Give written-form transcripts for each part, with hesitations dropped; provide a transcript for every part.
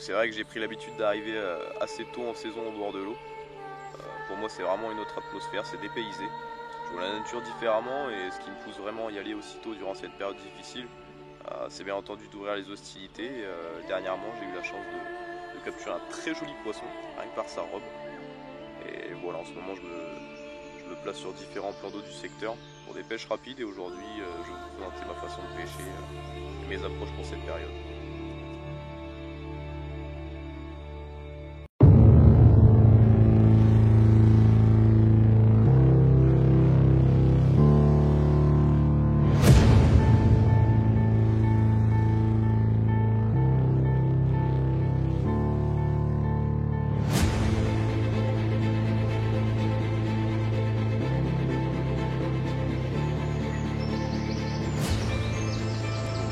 c'est vrai que j'ai pris l'habitude d'arriver assez tôt en saison au bord de l'eau. Pour moi c'est vraiment une autre atmosphère, c'est dépaysé. Je vois la nature différemment et ce qui me pousse vraiment à y aller aussitôt durant cette période difficile, c'est bien entendu d'ouvrir les hostilités. Dernièrement j'ai eu la chance de capturer un très joli poisson, rien que par sa robe. Et voilà, en ce moment je me place sur différents plans d'eau du secteur pour des pêches rapides et aujourd'hui je vais vous présenter ma façon de pêcher et mes approches pour cette période.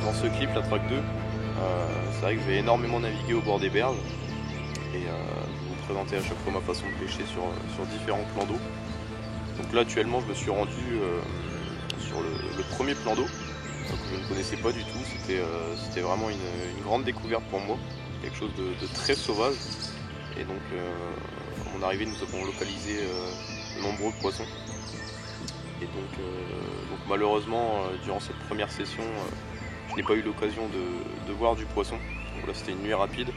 Dans ce clip, la track 2, c'est vrai que je vais énormément naviguer au bord des berges et je vais vous présenter à chaque fois ma façon de pêcher sur différents plans d'eau. Donc là actuellement je me suis rendu sur le premier plan d'eau que je ne connaissais pas du tout, c'était vraiment une grande découverte pour moi, quelque chose de très sauvage et donc à mon arrivée nous avons localisé de nombreux poissons et donc malheureusement durant cette première session je n'ai pas eu l'occasion de voir du poisson. Donc là c'était une nuit rapide.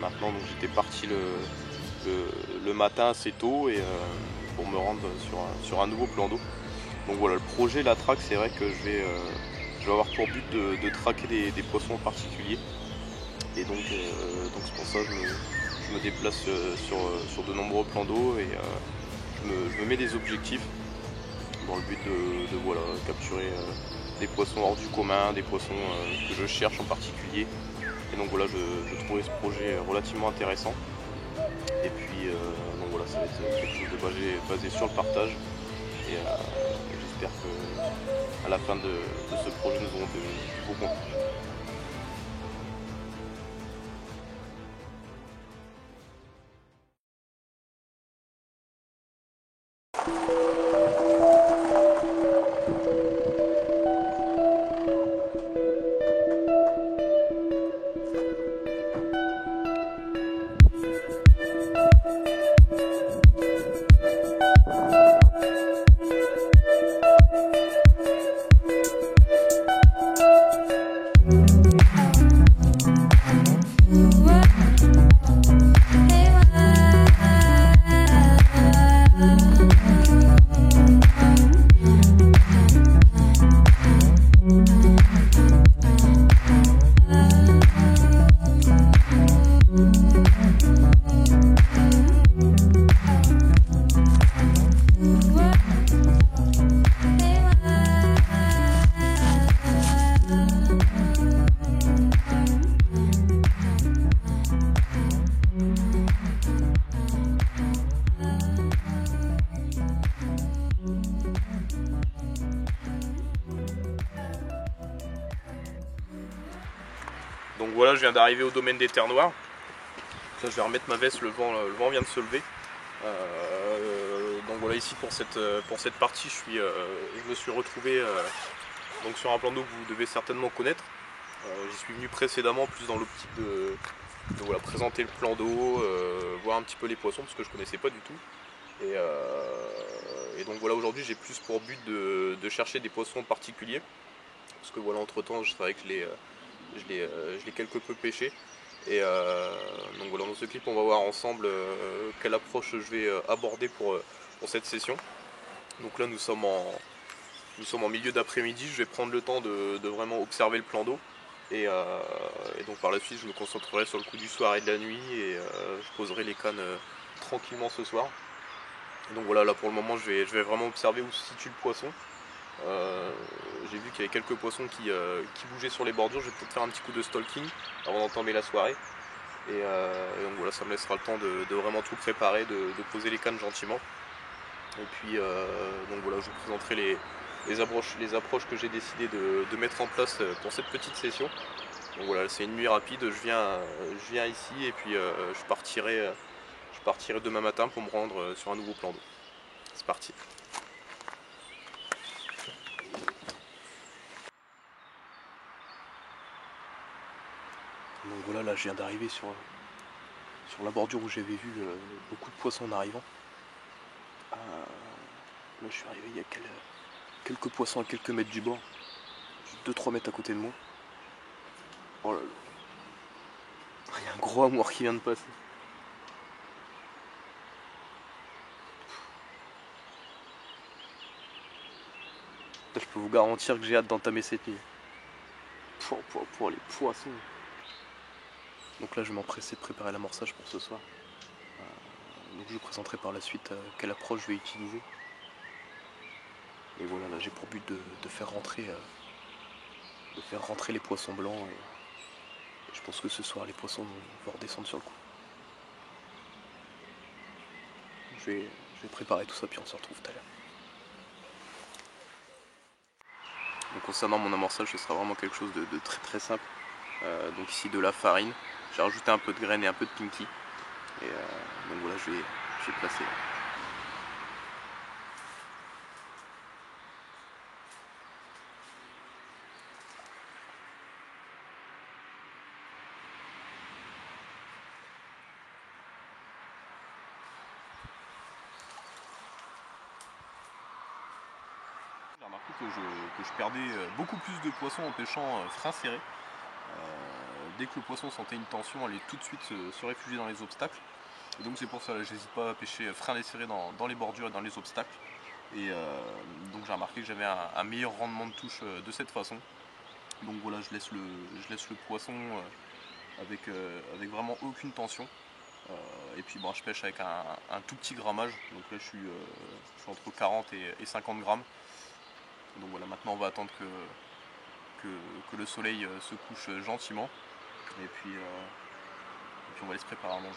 Maintenant donc j'étais parti le matin assez tôt et pour me rendre sur un nouveau plan d'eau. Donc voilà, le projet, la traque, c'est vrai que je vais avoir pour but de traquer des poissons en particulier. Et donc c'est pour ça que je me déplace sur de nombreux plans d'eau et je me mets des objectifs dans le but de voilà, capturer des poissons hors du commun, des poissons que je cherche en particulier. Et donc voilà, je trouvais ce projet relativement intéressant. Et puis donc voilà, ça va être quelque chose de basé sur le partage. Et j'espère qu'à la fin de ce projet, nous aurons de beaux contenus. Donc voilà, je viens d'arriver au domaine des terres noires. Là, je vais remettre ma veste, le vent vient de se lever. Donc voilà, ici pour cette partie, je me suis retrouvé donc sur un plan d'eau que vous devez certainement connaître. J'y suis venu précédemment plus dans l'optique de voilà, présenter le plan d'eau, voir un petit peu les poissons parce que je ne connaissais pas du tout. Et donc voilà, aujourd'hui j'ai plus pour but de chercher des poissons particuliers. Parce que voilà, entre temps, c'est vrai que je l'ai quelque peu pêché. Et donc voilà, dans ce clip, on va voir ensemble quelle approche je vais aborder pour cette session. Donc là, nous sommes en milieu d'après-midi. Je vais prendre le temps de vraiment observer le plan d'eau. Et donc par la suite, je me concentrerai sur le coup du soir et de la nuit. Et je poserai les cannes tranquillement ce soir. Et donc voilà, là pour le moment, je vais vraiment observer où se situe le poisson. J'ai vu qu'il y avait quelques poissons qui bougeaient sur les bordures. Je vais peut-être faire un petit coup de stalking avant d'entamer la soirée. Et donc voilà, ça me laissera le temps de vraiment tout préparer, de poser les cannes gentiment. Et puis donc voilà, je vous présenterai les approches que j'ai décidé de mettre en place pour cette petite session. Donc voilà, c'est une nuit rapide, je viens ici et puis je partirai demain matin pour me rendre sur un nouveau plan d'eau. C'est parti. Donc voilà, là je viens d'arriver sur la bordure où j'avais vu beaucoup de poissons en arrivant. Là je suis arrivé, il y a quelques poissons à quelques mètres du bord, juste 2-3 mètres à côté de moi. Oh là là, il y a un gros amour qui vient de passer. Là, je peux vous garantir que j'ai hâte d'entamer cette nuit. Pour les poissons. Donc là je vais m'empresser de préparer l'amorçage pour ce soir. Donc je vous présenterai par la suite quelle approche je vais utiliser. Et voilà, là j'ai pour but de faire rentrer les poissons blancs et je pense que ce soir les poissons vont redescendre sur le coup. Je vais préparer tout ça puis on se retrouve tout à l'heure. Donc concernant mon amorçage, ce sera vraiment quelque chose de très très simple. Donc ici de la farine, j'ai rajouté un peu de graines et un peu de pinky. Et donc voilà, je vais placer. J'ai remarqué que je perdais beaucoup plus de poissons en pêchant frein serré. Dès que le poisson sentait une tension, allait tout de suite se réfugier dans les obstacles. Et donc c'est pour ça, j'hésite pas à pêcher frein desserré dans les bordures et dans les obstacles. Et donc j'ai remarqué que j'avais un meilleur rendement de touche de cette façon. Donc voilà, je laisse le poisson avec vraiment aucune tension. Et puis bon, je pêche avec un tout petit grammage. Donc là je suis entre 40 et 50 grammes. Donc voilà, maintenant on va attendre que le soleil se couche gentiment. Et puis on va aller se préparer à manger.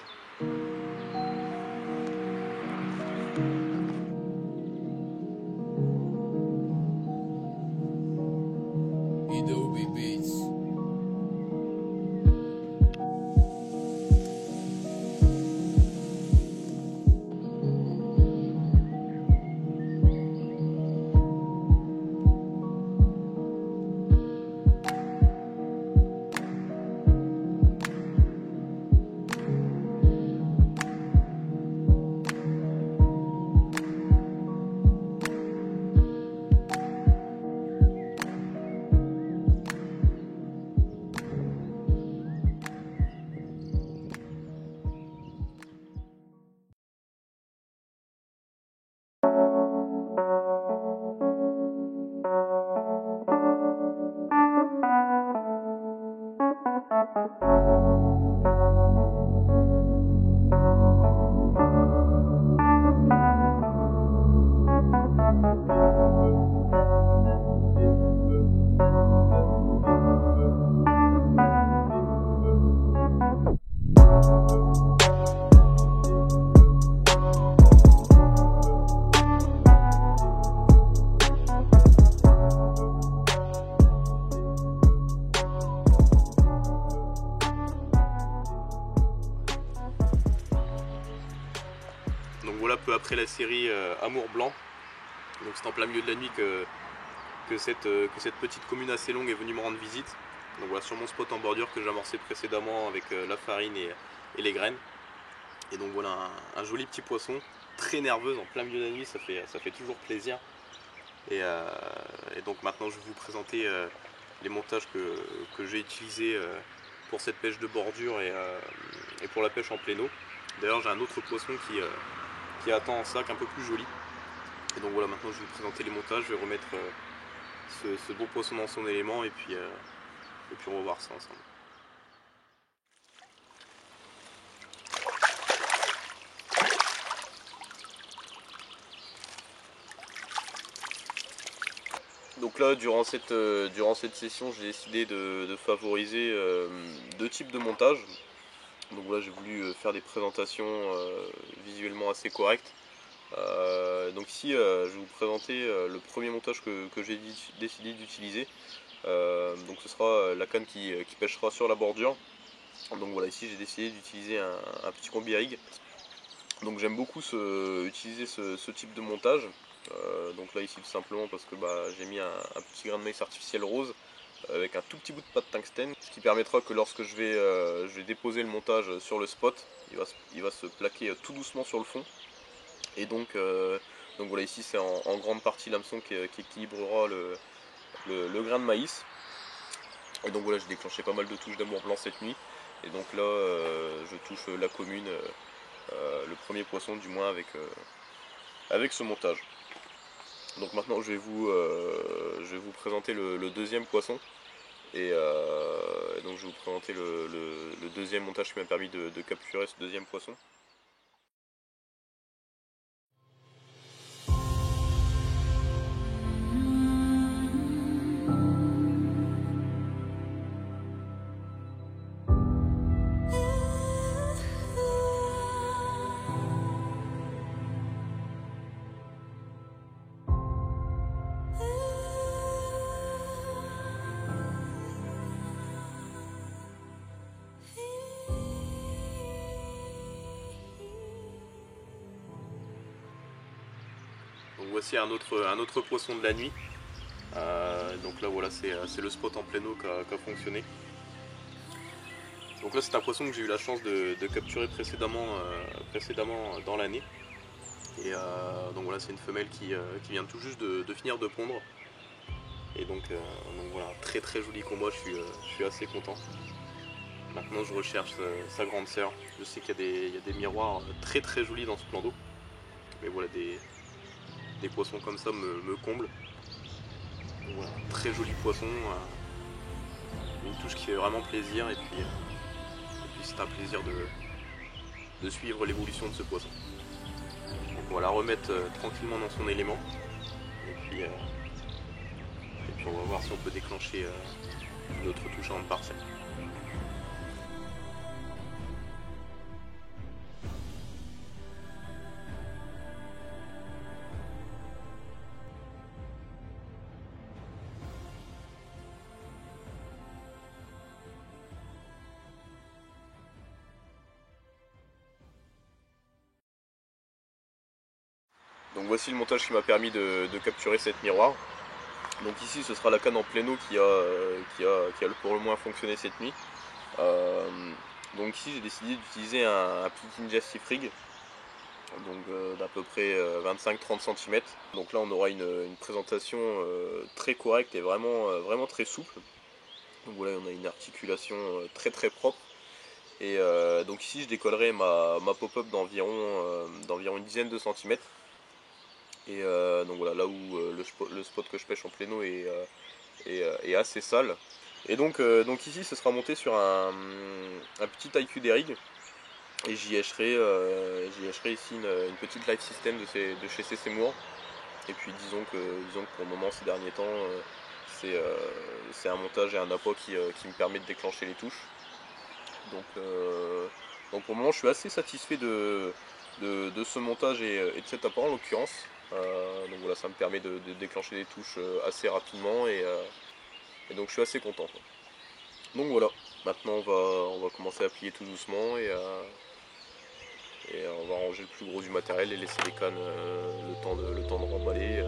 Donc voilà, peu après la série Amour Blanc, donc c'est en plein milieu de la nuit que cette petite commune assez longue est venue me rendre visite. Donc voilà, sur mon spot en bordure que j'ai amorcé précédemment avec la farine et les graines. Et donc voilà, un joli petit poisson, très nerveuse en plein milieu de la nuit, ça fait toujours plaisir. Et donc maintenant je vais vous présenter les montages que j'ai utilisés pour cette pêche de bordure et pour la pêche en pléno. D'ailleurs j'ai un autre poisson qui attend en sac un peu plus joli. Et donc voilà, maintenant je vais vous présenter les montages, je vais remettre ce beau poisson dans son élément et puis on va voir ça ensemble. Donc là, durant cette session, j'ai décidé de favoriser deux types de montage. Donc voilà, j'ai voulu faire des présentations visuellement assez correctes. Donc ici, je vais vous présenter le premier montage que j'ai décidé d'utiliser. Donc ce sera la canne qui pêchera sur la bordure. Donc voilà, ici j'ai décidé d'utiliser un petit combi rig. Donc j'aime beaucoup utiliser ce type de montage. Donc là ici tout simplement parce que j'ai mis un petit grain de maïs artificiel rose avec un tout petit bout de pâte tungstène, ce qui permettra que lorsque je vais déposer le montage sur le spot, il va se plaquer tout doucement sur le fond. Et donc voilà, ici c'est en grande partie l'hameçon qui équilibrera le grain de maïs. Et donc voilà, j'ai déclenché pas mal de touches d'amour blanc cette nuit. Et donc là, je touche la commune, le premier poisson du moins avec ce montage. Donc maintenant je vais vous présenter le deuxième poisson. Et donc je vais vous présenter le deuxième montage qui m'a permis de capturer ce deuxième poisson. Donc voici un autre poisson de la nuit. Donc là voilà, c'est le spot en plein eau qui a fonctionné. Donc là c'est un poisson que j'ai eu la chance de capturer précédemment dans l'année. Et donc voilà, c'est une femelle qui vient tout juste de finir de pondre. Et donc voilà, très très joli combat, je suis assez content. Maintenant je recherche sa grande sœur. Je sais qu'il y a des miroirs très très jolis dans ce plan d'eau. Mais voilà, des poissons comme ça me comblent. Donc voilà, très joli poisson, une touche qui fait vraiment plaisir, et puis c'est un plaisir de suivre l'évolution de ce poisson. Donc on va la remettre tranquillement dans son élément, et puis on va voir si on peut déclencher une autre touche avant de partir. Donc voici le montage qui m'a permis de capturer cette miroir. Donc ici ce sera la canne en plein eau qui a pour le moins fonctionné cette nuit. Donc ici j'ai décidé d'utiliser un petit Ninja Stiff Rig, donc d'à peu près 25-30 cm. Donc là on aura une présentation très correcte et vraiment très souple. Donc voilà, on a une articulation très très propre. Et donc ici je décollerai ma pop-up d'environ une dizaine de centimètres. Et donc voilà, là où le spot que je pêche en plein eau est assez sale. Et donc ici ce sera monté sur un petit IQ des rigs. Et j'y écherai ici une petite life system de chez CC Moore. Et puis disons que pour le moment, ces derniers temps, c'est un montage et un appât qui me permet de déclencher les touches. Donc pour le moment je suis assez satisfait de ce montage et de cet appât en l'occurrence. Donc voilà, ça me permet de déclencher des touches assez rapidement, et donc je suis assez content, quoi. Donc voilà, maintenant on va commencer à plier tout doucement, et on va ranger le plus gros du matériel et laisser les cannes le temps de remballer,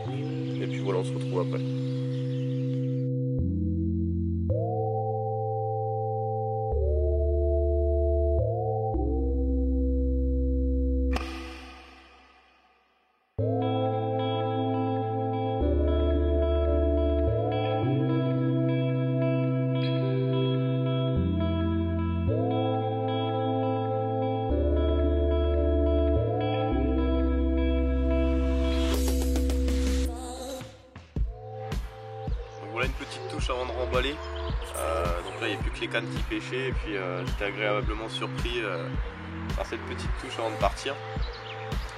et puis voilà, on se retrouve après. Voilà une petite touche avant de remballer. Donc là il n'y a plus que les cannes qui pêchaient, et puis j'étais agréablement surpris par cette petite touche avant de partir.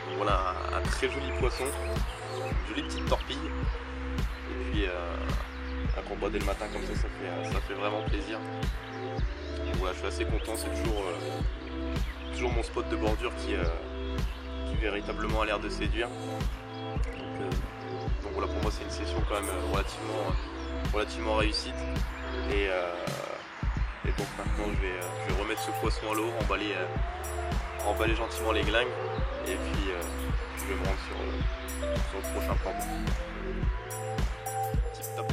Donc voilà un très joli poisson, une jolie petite torpille, et puis un combat dès le matin comme ça fait vraiment plaisir. Donc voilà, je suis assez content, c'est toujours mon spot de bordure qui véritablement a l'air de séduire. Donc voilà, pour moi c'est une session quand même relativement réussite, et Et donc maintenant je vais remettre ce poisson à l'eau, emballer gentiment les glingues et puis je vais me rendre sur le prochain plan. Tip top.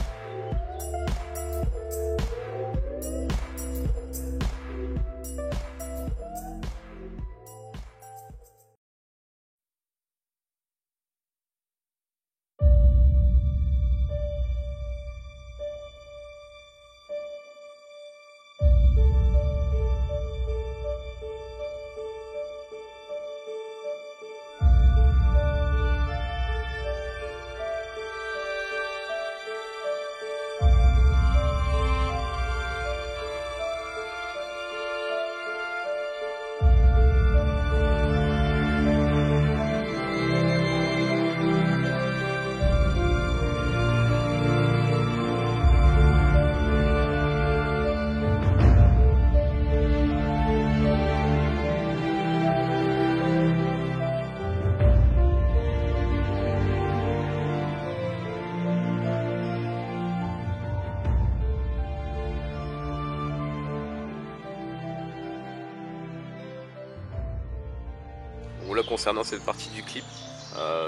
Bon, là concernant cette partie du clip,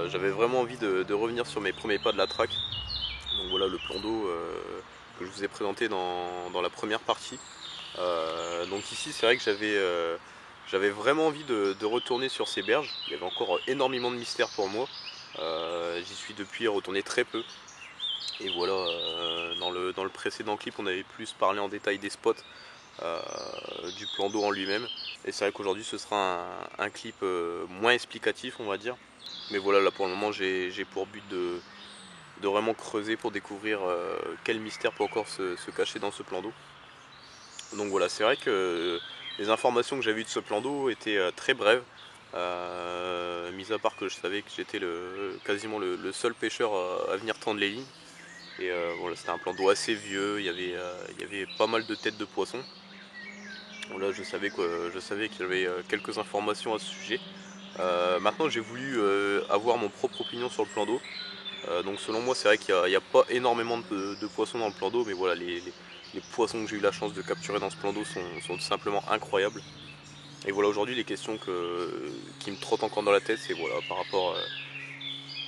j'avais vraiment envie de revenir sur mes premiers pas de la track. Donc voilà le plan d'eau que je vous ai présenté dans la première partie. Donc ici c'est vrai que j'avais vraiment envie de retourner sur ces berges. Il y avait encore énormément de mystères pour moi. J'y suis depuis retourné très peu. Et voilà, dans le précédent clip on avait plus parlé en détail des spots, du plan d'eau en lui-même. Et c'est vrai qu'aujourd'hui ce sera un clip moins explicatif on va dire. Mais voilà, là pour le moment j'ai pour but de vraiment creuser pour découvrir quel mystère peut encore se cacher dans ce plan d'eau. Donc voilà, c'est vrai que les informations que j'avais eues de ce plan d'eau étaient très brèves, mis à part que je savais que j'étais quasiment le seul pêcheur à venir tendre les lignes. Et voilà, c'était un plan d'eau assez vieux, il y avait pas mal de têtes de poissons. Voilà, je savais qu'il y avait quelques informations à ce sujet. Maintenant j'ai voulu avoir mon propre opinion sur le plan d'eau. Donc selon moi c'est vrai qu'il n'y a pas énormément de poissons dans le plan d'eau, mais voilà les poissons que j'ai eu la chance de capturer dans ce plan d'eau sont tout simplement incroyables. Et voilà, aujourd'hui les questions qui me trottent encore dans la tête, c'est voilà, par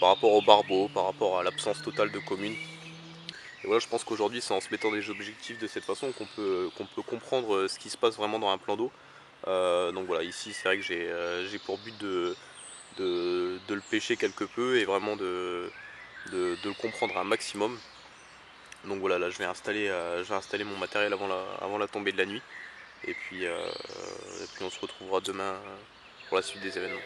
rapport au barbeau, par rapport à l'absence totale de communes. Et voilà, je pense qu'aujourd'hui c'est en se mettant des objectifs de cette façon qu'on peut comprendre ce qui se passe vraiment dans un plan d'eau. Donc voilà, ici c'est vrai que j'ai pour but de le pêcher quelque peu et vraiment de le comprendre un maximum. Donc voilà, là je vais installer mon matériel avant la tombée de la nuit. Et puis on se retrouvera demain pour la suite des événements.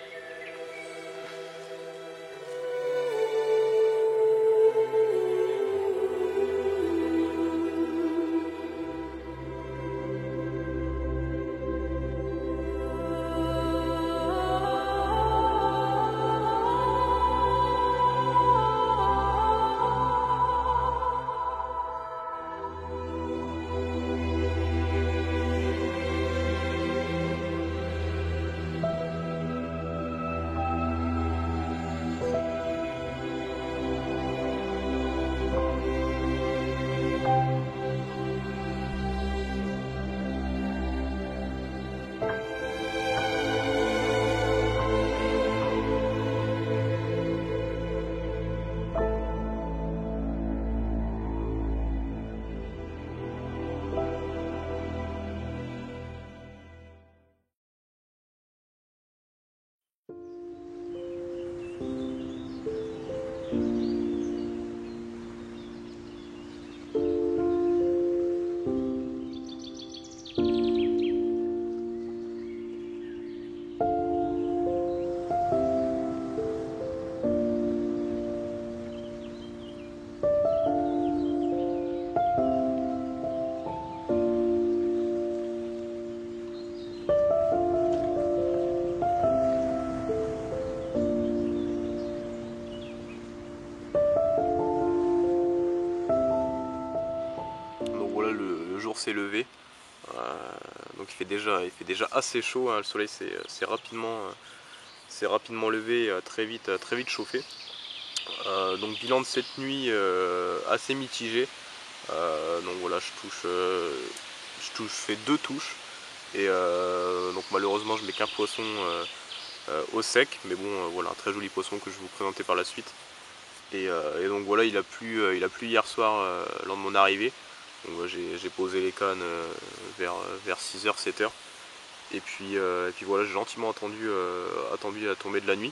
S'est levé, donc il fait déjà assez chaud, hein. Le soleil s'est rapidement levé, très vite chauffé. Donc bilan de cette nuit assez mitigé. Donc voilà, je je fais 2 touches et donc malheureusement je mets qu'un poisson au sec, mais bon voilà, un très joli poisson que je vais vous présenter par la suite. Et donc voilà, il a plu hier soir lors de mon arrivée. Donc j'ai posé les cannes vers 6h, 7h. Et puis voilà, j'ai gentiment attendu la tombée de la nuit.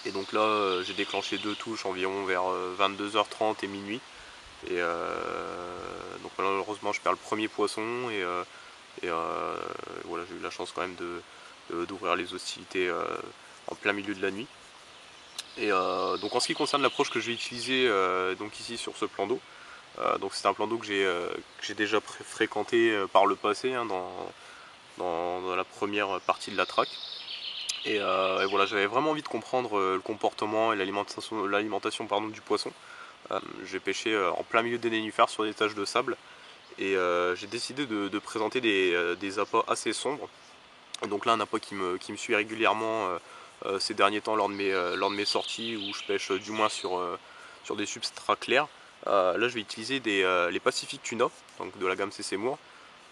Et donc là, j'ai déclenché 2 touches environ vers 22h30 et minuit. Et donc malheureusement, je perds le premier poisson. Et voilà, j'ai eu la chance quand même d'ouvrir les hostilités en plein milieu de la nuit. Et donc en ce qui concerne l'approche que je vais utiliser donc ici sur ce plan d'eau, donc c'est un plan d'eau que j'ai déjà fréquenté par le passé hein, dans la première partie de la traque. Et voilà, j'avais vraiment envie de comprendre le comportement et l'alimentation du poisson. J'ai pêché en plein milieu des nénuphars sur des taches de sable et j'ai décidé de présenter des appâts assez sombres. Et donc là un appât qui me suit régulièrement ces derniers temps lors de mes sorties où je pêche du moins sur des substrats clairs. Là je vais utiliser les Pacific Tuna, donc de la gamme CC Moore.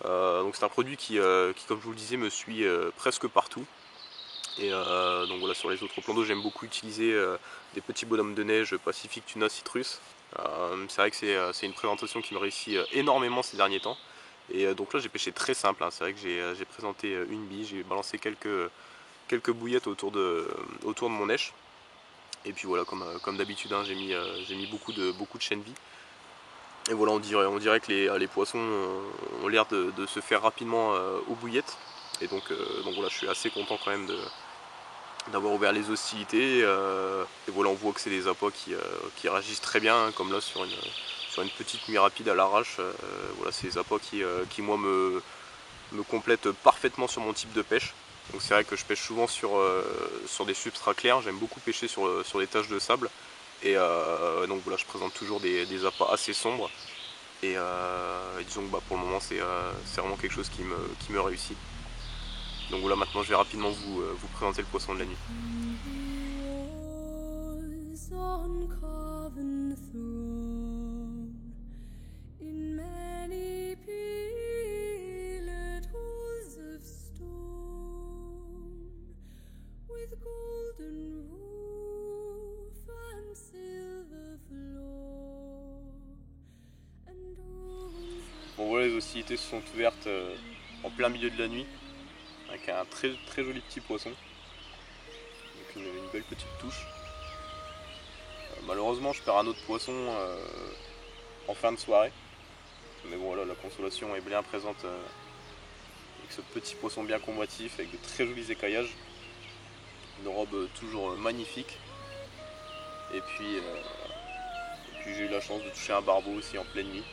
Donc c'est un produit qui comme je vous le disais me suit presque partout. Et donc voilà, sur les autres plans d'eau j'aime beaucoup utiliser des petits bonhommes de neige Pacific Tuna Citrus. C'est vrai que c'est une présentation qui me réussit énormément ces derniers temps. Et donc là j'ai pêché très simple, hein. C'est vrai que j'ai présenté une bille, j'ai balancé quelques bouillettes autour de mon èche. Et puis voilà, comme d'habitude hein, j'ai mis beaucoup de chaîne-vie. Et voilà, on dirait que les poissons ont l'air de se faire rapidement aux bouillettes. Et donc voilà, je suis assez content quand même d'avoir ouvert les hostilités. Et voilà, on voit que c'est des appâts qui réagissent très bien, hein, comme là sur une petite nuit rapide à l'arrache. Voilà, c'est des appâts qui moi me complètent parfaitement sur mon type de pêche. Donc c'est vrai que je pêche souvent sur des substrats clairs, j'aime beaucoup pêcher sur des taches de sable. Et donc voilà, je présente toujours des appâts assez sombres. Et disons que pour le moment c'est vraiment quelque chose qui me réussit. Donc voilà, maintenant je vais rapidement vous présenter le poisson de la nuit. Bon voilà, les hostilités se sont ouvertes en plein milieu de la nuit avec un très très joli petit poisson, donc une belle petite touche. Malheureusement je perds un autre poisson en fin de soirée, mais bon voilà, la consolation est bien présente avec ce petit poisson bien combatif avec de très jolis écaillages, une robe toujours magnifique. Et puis j'ai eu la chance de toucher un barbeau aussi en pleine nuit.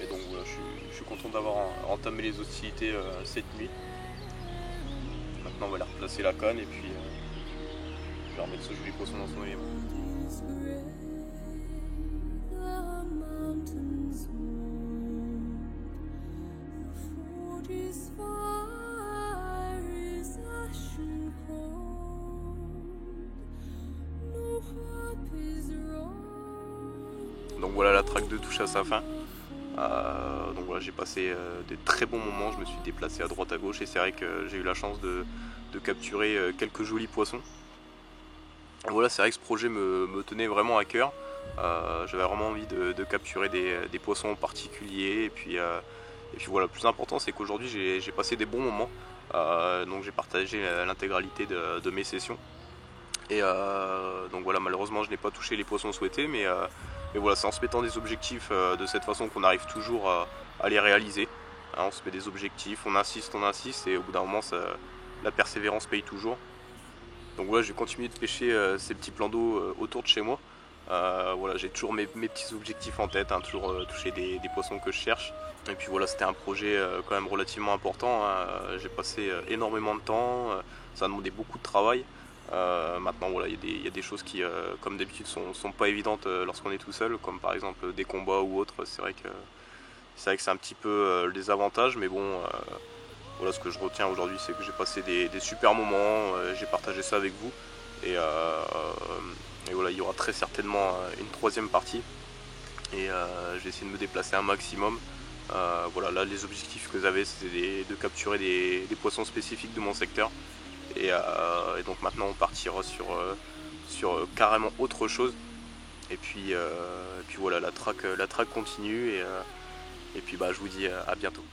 Et donc voilà, je suis content d'avoir entamé les hostilités cette nuit. Maintenant on va aller replacer la canne et puis je vais remettre ce joli poisson dans son élément. Donc voilà, la traque de touche à sa fin. Donc voilà, j'ai passé des très bons moments, je me suis déplacé à droite à gauche et c'est vrai que j'ai eu la chance de capturer quelques jolis poissons. Et voilà, c'est vrai que ce projet me tenait vraiment à cœur. J'avais vraiment envie de capturer des poissons en particulier. Et puis voilà, le plus important c'est qu'aujourd'hui j'ai passé des bons moments. Donc j'ai partagé l'intégralité de mes sessions. Et donc voilà, malheureusement je n'ai pas touché les poissons souhaités, mais voilà, c'est en se mettant des objectifs de cette façon qu'on arrive toujours à les réaliser. Hein, on se met des objectifs, on insiste et au bout d'un moment la persévérance paye toujours. Donc voilà, je vais continuer de pêcher ces petits plans d'eau autour de chez moi. Voilà, j'ai toujours mes petits objectifs en tête, hein, toujours toucher des poissons que je cherche. Et puis voilà, c'était un projet quand même relativement important, hein. J'ai passé énormément de temps, ça a demandé beaucoup de travail. Maintenant voilà, il y a des choses qui comme d'habitude sont pas évidentes lorsqu'on est tout seul, comme par exemple des combats ou autres. C'est vrai que c'est un petit peu le désavantage, mais bon voilà, ce que je retiens aujourd'hui c'est que j'ai passé des super moments, j'ai partagé ça avec vous et voilà, il y aura très certainement une troisième partie et j'ai essayé de me déplacer un maximum. Voilà, là les objectifs que j'avais c'était de capturer des poissons spécifiques de mon secteur. Et donc maintenant on partira sur carrément autre chose. Et puis voilà, la track continue et puis bah, je vous dis à bientôt.